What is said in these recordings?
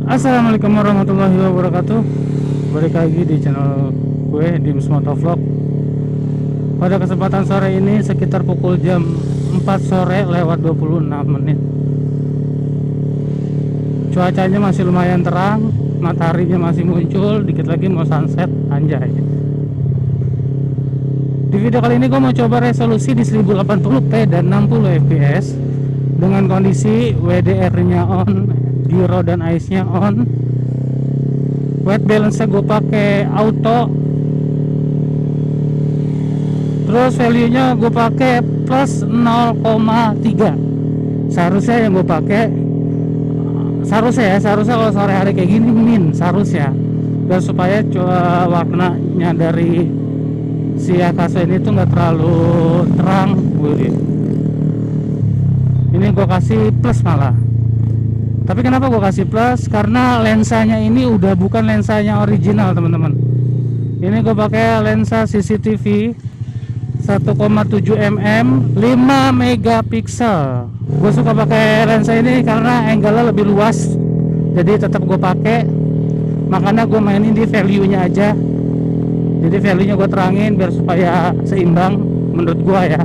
Assalamualaikum warahmatullahi wabarakatuh. Balik lagi di channel gue Dims Motovlog. Pada kesempatan sore ini sekitar pukul jam 4 sore lewat 26 menit. Cuacanya masih lumayan terang, mataharinya masih muncul, dikit lagi mau sunset, anjay. Di video kali ini gue mau coba resolusi di 1080p dan 60 fps dengan kondisi WDR nya on, gyro dan ice nya on. White balance gue pakai auto, terus value nya gue pakai plus 0,3. Seharusnya yang gue pakai seharusnya kalau sore hari kayak gini min seharusnya, biar supaya warnanya dari si Akaso ini tuh nggak terlalu terang. Ini gue kasih plus malah. Tapi kenapa gue kasih plus? Karena lensanya ini udah bukan lensanya original teman-teman. Ini gue pakai lensa CCTV 1,7 mm 5 megapiksel. Gue suka pakai lensa ini karena angle-nya lebih luas. Jadi tetap gue pakai. Makanya gue mainin di value-nya aja. Jadi value-nya gue terangin biar supaya seimbang menurut gue ya.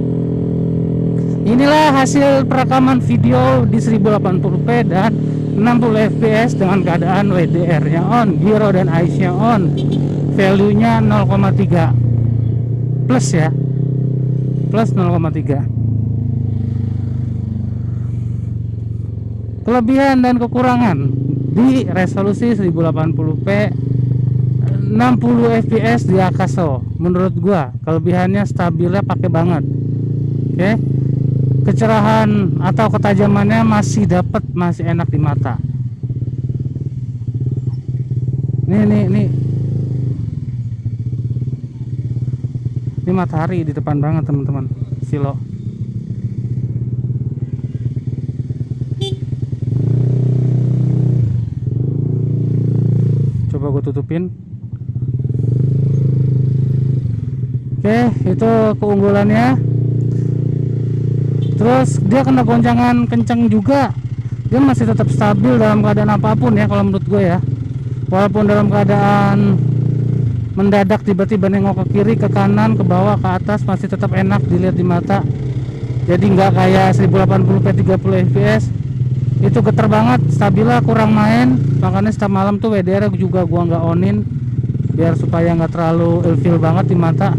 Inilah hasil perekaman video di 1080p dan 60 fps dengan keadaan WDR-nya on, gyro dan ice-nya on. Value-nya 0,3 plus ya. Plus 0,3. Kelebihan dan kekurangan di resolusi 1080p 60 fps di Akaso. Menurut gua kelebihannya stabilnya pakai banget. Oke. Kecerahan atau ketajamannya masih dapat, masih enak di mata. Nih. Ini matahari di depan banget teman-teman. Silo. Coba gue tutupin. Oke, itu keunggulannya. Terus dia kena goncangan kenceng juga, dia masih tetap stabil dalam keadaan apapun ya kalau menurut gue ya. Walaupun dalam keadaan mendadak tiba-tiba nengok ke kiri, ke kanan, ke bawah, ke atas, masih tetap enak dilihat di mata. Jadi nggak kayak 1080p 30 fps itu geter banget, stabilnya kurang main. Makanya setiap malam tuh WDR juga gua nggak onin biar supaya nggak terlalu ilfeel banget di mata.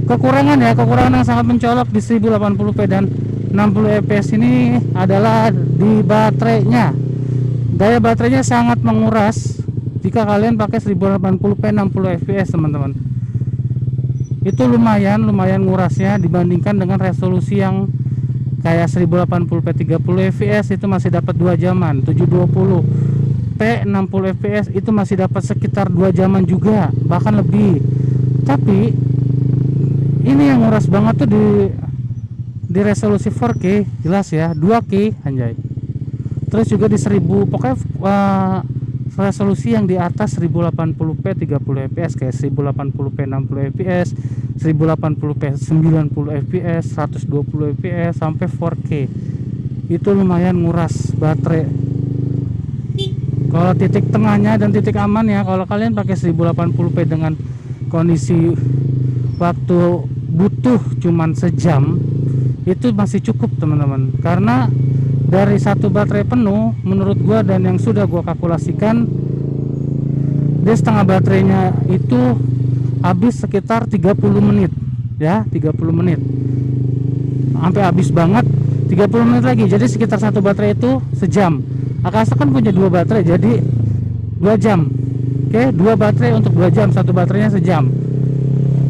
Kekurangan yang sangat mencolok di 1080p dan 60 fps ini adalah di baterainya. Daya baterainya sangat menguras jika kalian pakai 1080p 60 fps teman-teman. Itu lumayan ngurasnya dibandingkan dengan resolusi yang kayak 1080p 30 fps itu masih dapat 2 jaman. 720p 60 fps itu masih dapat sekitar 2 jaman juga, bahkan lebih. Tapi ini yang nguras banget tuh di resolusi 4K, jelas ya, 2K anjay. Terus juga di 1000, pokoknya resolusi yang di atas 1080p 30 fps kayak 1080p 60 fps, 1080p 90 fps, 120 fps sampai 4K. Itu lumayan nguras baterai. Kalau titik tengahnya dan titik aman ya, kalau kalian pakai 1080p dengan kondisi waktu butuh cuman sejam, itu masih cukup teman-teman. Karena dari satu baterai penuh menurut gua dan yang sudah gua kalkulasikan, dia setengah baterainya itu habis sekitar 30 menit ya, 30 menit sampai habis banget, 30 menit lagi, jadi sekitar satu baterai itu sejam. Akaso kan punya dua baterai, jadi 2 jam. Oke, 2 baterai untuk 2 jam, satu baterainya sejam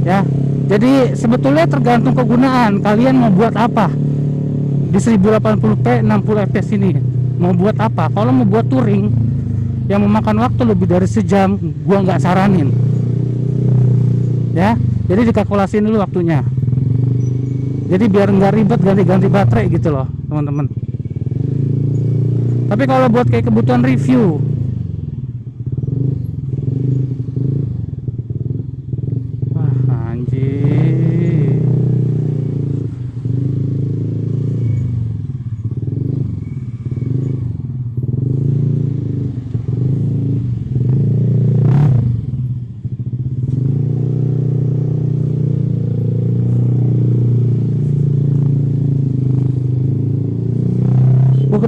ya. Jadi sebetulnya tergantung kegunaan kalian mau buat apa di 1080p 60 fps ini. Mau buat apa? Kalau mau buat touring yang memakan waktu lebih dari sejam, gua nggak saranin ya. Jadi dikalkulasiin dulu waktunya, jadi biar nggak ribet ganti-ganti baterai gitu loh teman-teman. Tapi kalau buat kayak kebutuhan review,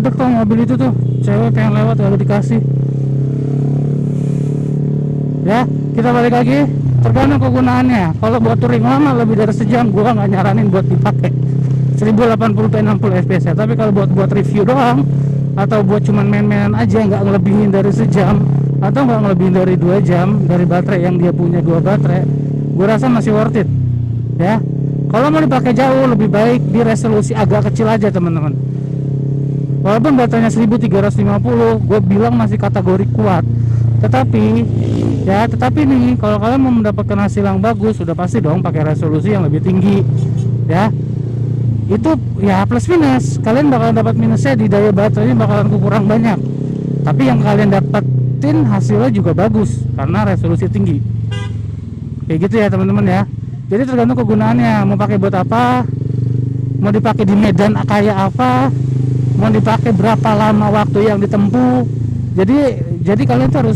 budek tuh mobil itu tuh, cewek pengen lewat gak dikasih. Ya, kita balik lagi, tergantung kegunaannya. Kalau buat touring lama lebih dari sejam, gua nggak nyaranin buat dipakai 1080p 60 fps ya. Tapi kalau buat review doang atau buat cuman main-mainan aja, nggak ngelebihin dari sejam atau nggak ngelebihin dari 2 jam dari baterai yang dia punya 2 baterai, gua rasa masih worth it ya. Kalau mau dipakai jauh, lebih baik di resolusi agak kecil aja teman-teman. Walaupun baterainya 1350, gue bilang masih kategori kuat. Tetapi nih, kalau kalian mau mendapatkan hasil yang bagus, sudah pasti dong pakai resolusi yang lebih tinggi ya. Itu ya plus minus, kalian bakalan dapat minusnya di daya baterainya bakalan kurang banyak. Tapi yang kalian dapetin hasilnya juga bagus karena resolusi tinggi. Kayak gitu ya teman-teman ya. Jadi tergantung kegunaannya, mau pakai buat apa, mau dipakai di medan kayak apa, mau dipakai berapa lama waktu yang ditempuh. Jadi kalian tuh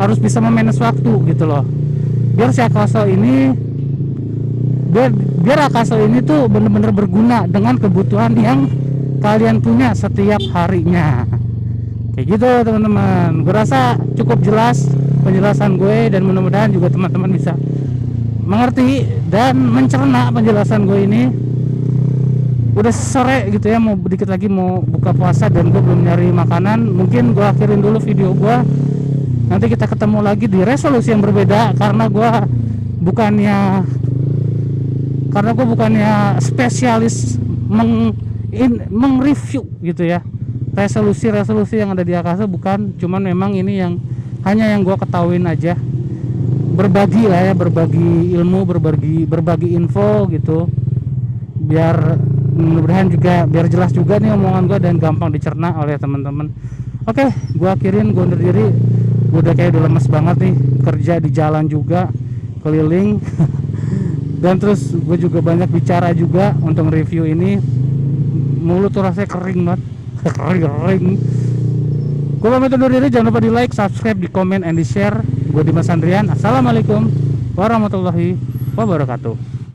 harus bisa memanage waktu gitu loh. Biar si Akaso ini biar Akaso ini tuh bener-bener berguna dengan kebutuhan yang kalian punya setiap harinya. Kayak gitu teman-teman. Gue rasa cukup jelas penjelasan gue, dan mudah-mudahan juga teman-teman bisa mengerti dan mencerna penjelasan gue ini. Udah sore gitu ya, mau dikit lagi mau buka puasa dan gue belum nyari makanan. Mungkin gue akhirin dulu video gue. Nanti kita ketemu lagi di resolusi yang berbeda, karena gue bukannya spesialis meng-review gitu ya. Resolusi yang ada di Akaso bukan, cuman memang ini yang hanya yang gue ketahuin aja. Berbagi lah ya, berbagi ilmu, berbagi info gitu. Biar mudah-mudahan juga biar jelas juga nih omongan gue dan gampang dicerna oleh teman-teman. Oke, gue akhirin, gue undur diri. Gue udah lemes banget nih, kerja di jalan juga, keliling dan terus gue juga banyak bicara juga untuk review ini. Mulut tuh rasanya kering banget. kering. Gue pamit undur diri, jangan lupa di like, subscribe, di komen, and di share. Gue Dimas Andrian. Assalamualaikum warahmatullahi wabarakatuh.